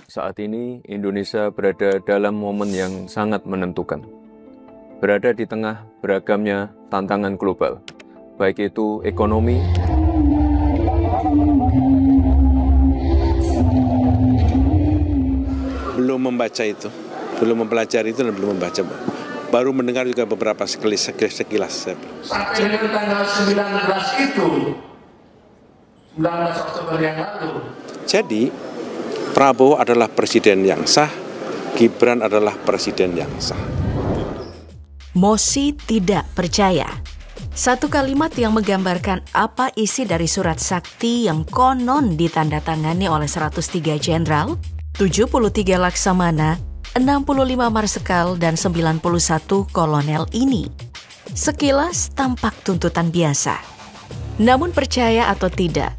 Saat ini Indonesia berada dalam momen yang sangat menentukan. Berada di tengah beragamnya tantangan global, baik itu ekonomi, belum membaca itu, belum mempelajari itu dan belum membaca. Baru mendengar juga beberapa sekilas. Sampai dengan tanggal 19 itu, 19 Oktober yang lalu. Jadi, Prabowo adalah presiden yang sah, Gibran adalah presiden yang sah. Mosi tidak percaya. Satu kalimat yang menggambarkan apa isi dari surat sakti yang konon ditandatangani oleh 103 jenderal, 73 laksamana, 65 marsekal, dan 91 kolonel ini. Sekilas tampak tuntutan biasa. Namun percaya atau tidak,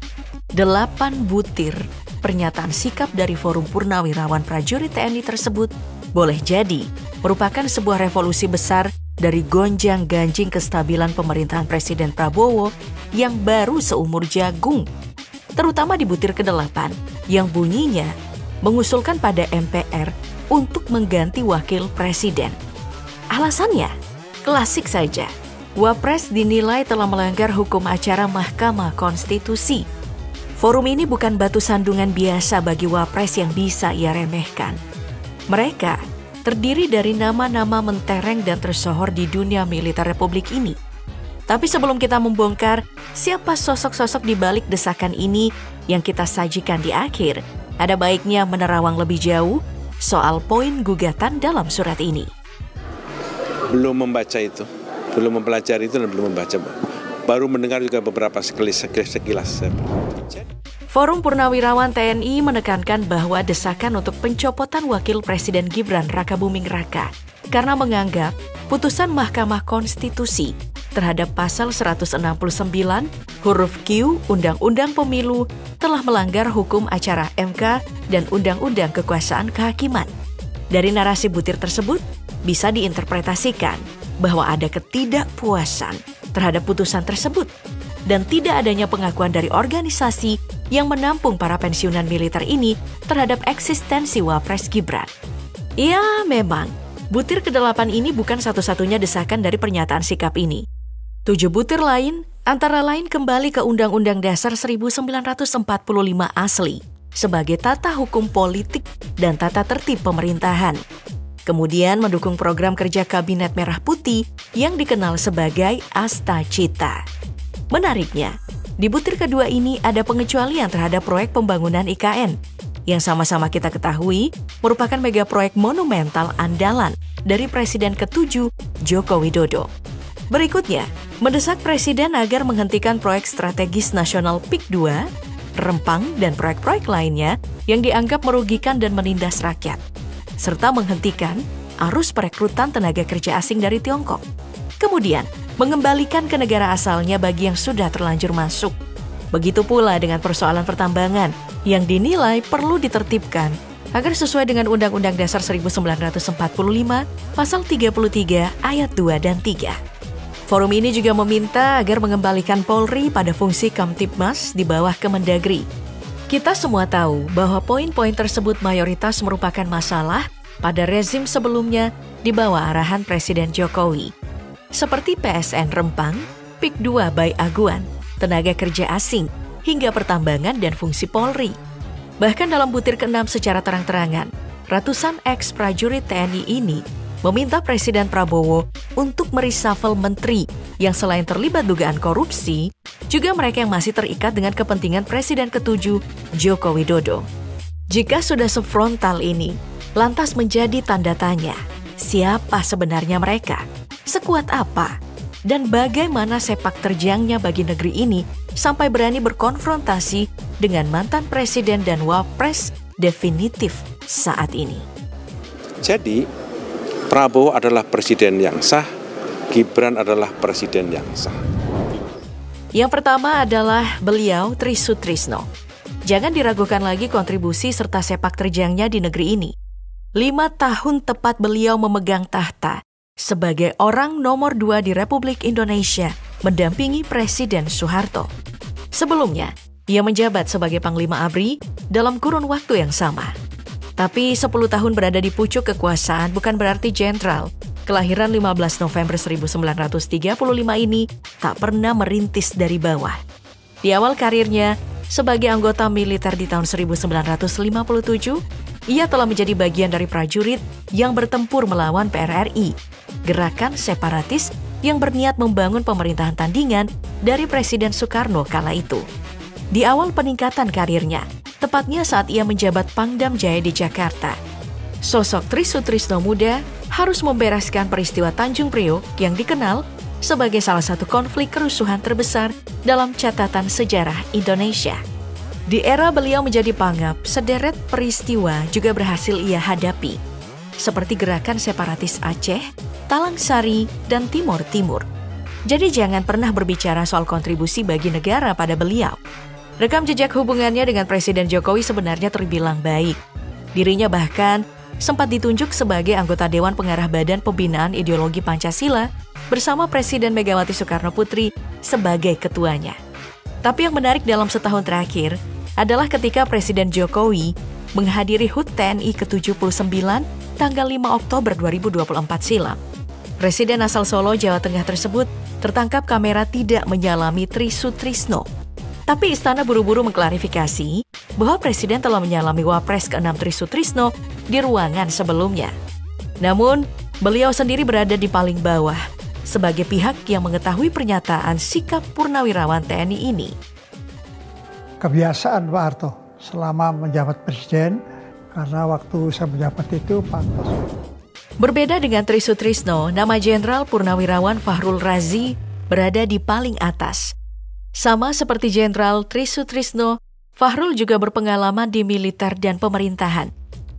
8 butir pernyataan sikap dari Forum Purnawirawan Prajurit TNI tersebut boleh jadi merupakan sebuah revolusi besar dari gonjang-ganjing kestabilan pemerintahan Presiden Prabowo yang baru seumur jagung. Terutama di butir ke-8 yang bunyinya mengusulkan pada MPR untuk mengganti wakil presiden. Alasannya klasik saja. Wapres dinilai telah melanggar hukum acara Mahkamah Konstitusi. Forum ini bukan batu sandungan biasa bagi Wapres yang bisa ia remehkan. Mereka terdiri dari nama-nama mentereng dan tersohor di dunia militer Republik ini. Tapi sebelum kita membongkar siapa sosok-sosok di balik desakan ini yang kita sajikan di akhir, ada baiknya menerawang lebih jauh soal poin gugatan dalam surat ini. Belum membaca itu, belum mempelajari itu dan belum membaca. Baru mendengar juga beberapa sekilas. Forum Purnawirawan TNI menekankan bahwa desakan untuk pencopotan Wakil Presiden Gibran Rakabuming Raka karena menganggap putusan Mahkamah Konstitusi terhadap pasal 169 huruf Q Undang-Undang Pemilu telah melanggar hukum acara MK dan Undang-Undang Kekuasaan Kehakiman. Dari narasi butir tersebut bisa diinterpretasikan bahwa ada ketidakpuasan terhadap putusan tersebut dan tidak adanya pengakuan dari organisasi yang menampung para pensiunan militer ini terhadap eksistensi Wapres Gibran. Ya, memang, butir ke-8 ini bukan satu-satunya desakan dari pernyataan sikap ini. 7 butir lain, antara lain kembali ke Undang-Undang Dasar 1945 asli sebagai tata hukum politik dan tata tertib pemerintahan. Kemudian mendukung program kerja Kabinet Merah Putih yang dikenal sebagai Asta Cita. Menariknya, di butir kedua ini ada pengecualian terhadap proyek pembangunan IKN yang sama-sama kita ketahui merupakan mega proyek monumental andalan dari Presiden ke-7 Joko Widodo. Berikutnya, mendesak Presiden agar menghentikan proyek strategis nasional PIK 2, Rempang, dan proyek-proyek lainnya yang dianggap merugikan dan menindas rakyat, serta menghentikan arus perekrutan tenaga kerja asing dari Tiongkok. Kemudian, mengembalikan ke negara asalnya bagi yang sudah terlanjur masuk. Begitu pula dengan persoalan pertambangan yang dinilai perlu ditertibkan agar sesuai dengan Undang-Undang Dasar 1945, Pasal 33, Ayat 2 dan 3. Forum ini juga meminta agar mengembalikan Polri pada fungsi Kamtibmas di bawah Kemendagri. Kita semua tahu bahwa poin-poin tersebut mayoritas merupakan masalah pada rezim sebelumnya di bawah arahan Presiden Jokowi. Seperti PSN Rempang, PIK 2 by Aguan, tenaga kerja asing, hingga pertambangan dan fungsi Polri. Bahkan dalam butir ke-6 secara terang-terangan, ratusan ex-prajurit TNI ini meminta Presiden Prabowo untuk mereshuffle menteri yang selain terlibat dugaan korupsi, juga mereka yang masih terikat dengan kepentingan Presiden ke-7 Joko Widodo. Jika sudah sefrontal ini, lantas menjadi tanda tanya, siapa sebenarnya mereka? Sekuat apa? Dan bagaimana sepak terjangnya bagi negeri ini sampai berani berkonfrontasi dengan mantan presiden dan wapres definitif saat ini? Jadi, Prabowo adalah presiden yang sah, Gibran adalah presiden yang sah. Yang pertama adalah beliau Tri Sutrisno. Jangan diragukan lagi kontribusi serta sepak terjangnya di negeri ini. 5 tahun tepat beliau memegang tahta sebagai orang nomor 2 di Republik Indonesia mendampingi Presiden Soeharto. Sebelumnya, ia menjabat sebagai Panglima ABRI dalam kurun waktu yang sama. Tapi 10 tahun berada di pucuk kekuasaan bukan berarti jenderal kelahiran 15 November 1935 ini tak pernah merintis dari bawah. Di awal karirnya, sebagai anggota militer di tahun 1957, ia telah menjadi bagian dari prajurit yang bertempur melawan PRRI, gerakan separatis yang berniat membangun pemerintahan tandingan dari Presiden Soekarno kala itu. Di awal peningkatan karirnya, tepatnya saat ia menjabat Pangdam Jaya di Jakarta, sosok Tri Sutrisno muda harus membereskan peristiwa Tanjung Priok yang dikenal sebagai salah satu konflik kerusuhan terbesar dalam catatan sejarah Indonesia. Di era beliau menjadi Pangap, sederet peristiwa juga berhasil ia hadapi, seperti gerakan separatis Aceh, Talang Sari, dan Timor Timur. Jadi jangan pernah berbicara soal kontribusi bagi negara pada beliau. Rekam jejak hubungannya dengan Presiden Jokowi sebenarnya terbilang baik. Dirinya bahkan sempat ditunjuk sebagai anggota Dewan Pengarah Badan Pembinaan Ideologi Pancasila bersama Presiden Megawati Soekarno Putri sebagai ketuanya. Tapi yang menarik dalam setahun terakhir adalah ketika Presiden Jokowi menghadiri HUT TNI ke-79 tanggal 5 Oktober 2024 silam. Presiden asal Solo, Jawa Tengah tersebut tertangkap kamera tidak menyalami Tri Sutrisno. Tapi istana buru-buru mengklarifikasi bahwa Presiden telah menyalami Wapres ke-6 Tri Sutrisno di ruangan sebelumnya. Namun, beliau sendiri berada di paling bawah sebagai pihak yang mengetahui pernyataan sikap purnawirawan TNI ini. Kebiasaan Pak Harto selama menjabat presiden, karena waktu saya menjabat itu pantas. Berbeda dengan Tri Sutrisno, nama Jenderal Purnawirawan Fahrul Razi berada di paling atas. Sama seperti Jenderal Tri Sutrisno, Fahrul juga berpengalaman di militer dan pemerintahan.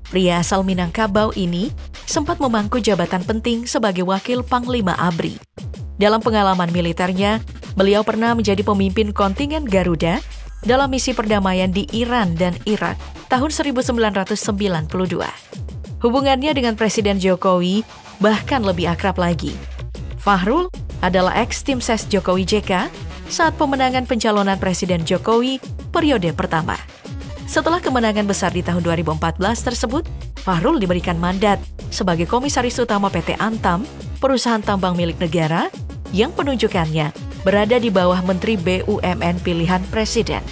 Pria asal Minangkabau ini sempat memangku jabatan penting sebagai wakil Panglima ABRI. Dalam pengalaman militernya, beliau pernah menjadi pemimpin kontingen Garuda dalam misi perdamaian di Iran dan Irak tahun 1992. Hubungannya dengan Presiden Jokowi bahkan lebih akrab lagi. Fahrul adalah ex-tim ses Jokowi JK saat pemenangan pencalonan Presiden Jokowi periode pertama. Setelah kemenangan besar di tahun 2014 tersebut, Fahrul diberikan mandat sebagai Komisaris Utama PT Antam, perusahaan tambang milik negara, yang penunjukannya berada di bawah Menteri BUMN pilihan Presiden.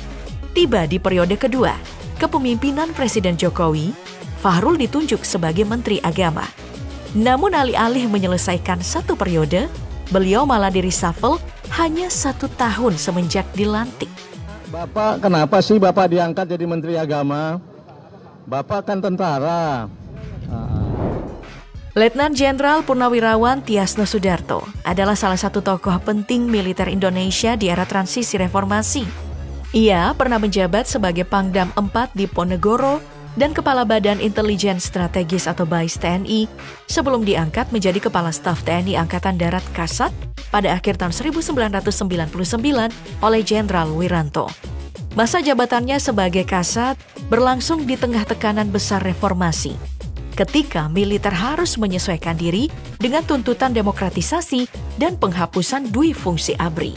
Tiba di periode kedua, kepemimpinan Presiden Jokowi, Fahrul ditunjuk sebagai Menteri Agama. Namun alih-alih menyelesaikan satu periode, beliau malah di-reshuffle hanya 1 tahun semenjak dilantik. Bapak, kenapa sih Bapak diangkat jadi Menteri Agama? Bapak kan tentara. Letnan Jenderal Purnawirawan Tiasno Sudarto adalah salah satu tokoh penting militer Indonesia di era transisi reformasi. Ia pernah menjabat sebagai Pangdam 4 di Ponegoro dan Kepala Badan Intelijen Strategis atau BAIS TNI sebelum diangkat menjadi Kepala Staf TNI Angkatan Darat Kasat pada akhir tahun 1999 oleh Jenderal Wiranto. Masa jabatannya sebagai Kasat berlangsung di tengah tekanan besar reformasi, ketika militer harus menyesuaikan diri dengan tuntutan demokratisasi dan penghapusan dui fungsi ABRI.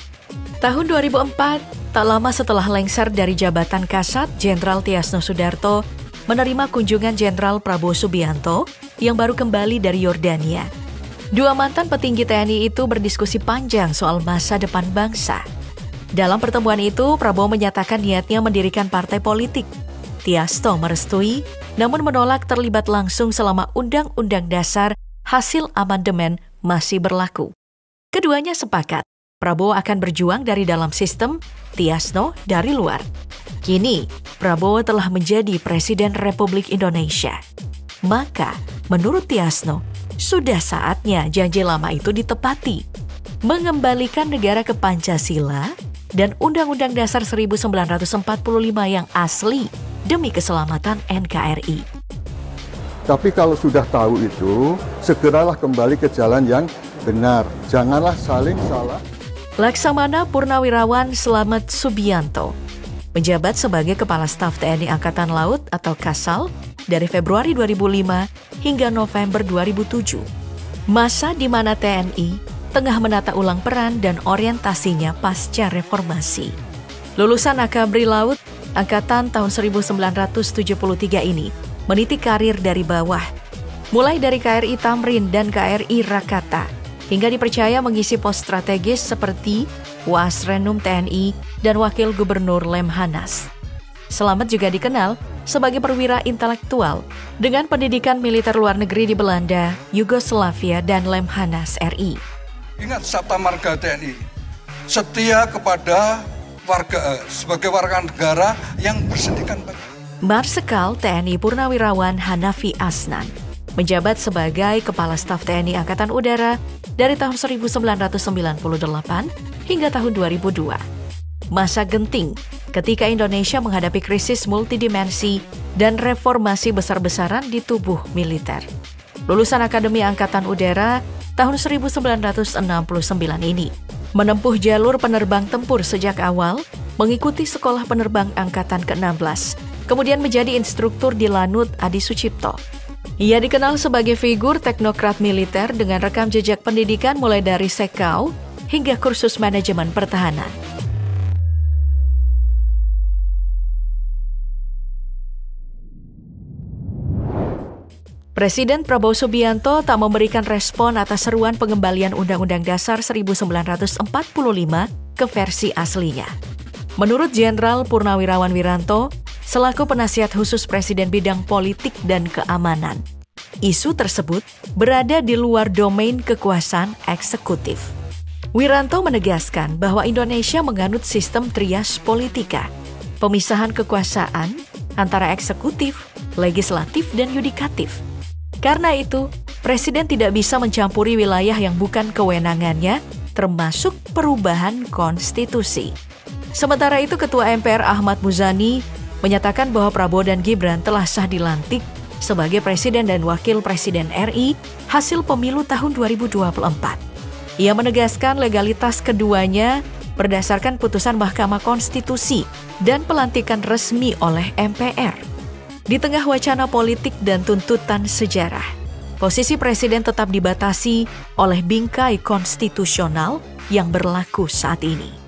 Tahun 2004, tak lama setelah lengser dari jabatan Kasat, Jenderal Tiasno Sudarto menerima kunjungan Jenderal Prabowo Subianto yang baru kembali dari Yordania. Dua mantan petinggi TNI itu berdiskusi panjang soal masa depan bangsa. Dalam pertemuan itu, Prabowo menyatakan niatnya mendirikan partai politik. Tiasno merestui, namun menolak terlibat langsung selama Undang-Undang Dasar hasil amandemen masih berlaku. Keduanya sepakat, Prabowo akan berjuang dari dalam sistem, Tiasno dari luar. Kini, Prabowo telah menjadi Presiden Republik Indonesia. Maka, menurut Tiasno, sudah saatnya janji lama itu ditepati, mengembalikan negara ke Pancasila dan Undang-Undang Dasar 1945 yang asli demi keselamatan NKRI. Tapi kalau sudah tahu itu, segeralah kembali ke jalan yang benar. Janganlah saling salah. Laksamana Purnawirawan Slamet Subianto menjabat sebagai Kepala Staf TNI Angkatan Laut atau Kasal dari Februari 2005 hingga November 2007. Masa di mana TNI tengah menata ulang peran dan orientasinya pasca reformasi. Lulusan Akabri Laut Angkatan tahun 1973 ini meniti karir dari bawah, mulai dari KRI Tamrin dan KRI Rakata, hingga dipercaya mengisi pos strategis seperti Wasrenum TNI dan Wakil Gubernur Lemhanas. Slamet juga dikenal sebagai perwira intelektual dengan pendidikan militer luar negeri di Belanda, Yugoslavia, dan Lemhanas RI. Ingat Sabta Marga TNI, setia kepada warga sebagai warga negara yang bersendikan. Marsekal TNI Purnawirawan Hanafi Asnan menjabat sebagai Kepala Staf TNI Angkatan Udara dari tahun 1998 hingga tahun 2002. Masa genting ketika Indonesia menghadapi krisis multidimensi dan reformasi besar-besaran di tubuh militer. Lulusan Akademi Angkatan Udara tahun 1969 ini menempuh jalur penerbang tempur sejak awal, mengikuti Sekolah Penerbang Angkatan ke-16, kemudian menjadi instruktur di Lanut Adi Sucipto. Ia dikenal sebagai figur teknokrat militer dengan rekam jejak pendidikan mulai dari Sekau hingga kursus manajemen pertahanan. Presiden Prabowo Subianto tak memberikan respon atas seruan pengembalian Undang-Undang Dasar 1945 ke versi aslinya. Menurut Jenderal Purnawirawan Wiranto, selaku penasihat khusus Presiden bidang politik dan keamanan, isu tersebut berada di luar domain kekuasaan eksekutif. Wiranto menegaskan bahwa Indonesia menganut sistem trias politika, pemisahan kekuasaan antara eksekutif, legislatif, dan yudikatif. Karena itu, Presiden tidak bisa mencampuri wilayah yang bukan kewenangannya, termasuk perubahan konstitusi. Sementara itu, Ketua MPR Ahmad Muzani menyatakan bahwa Prabowo dan Gibran telah sah dilantik sebagai Presiden dan Wakil Presiden RI hasil pemilu tahun 2024. Ia menegaskan legalitas keduanya berdasarkan putusan Mahkamah Konstitusi dan pelantikan resmi oleh MPR. Di tengah wacana politik dan tuntutan sejarah, posisi Presiden tetap dibatasi oleh bingkai konstitusional yang berlaku saat ini.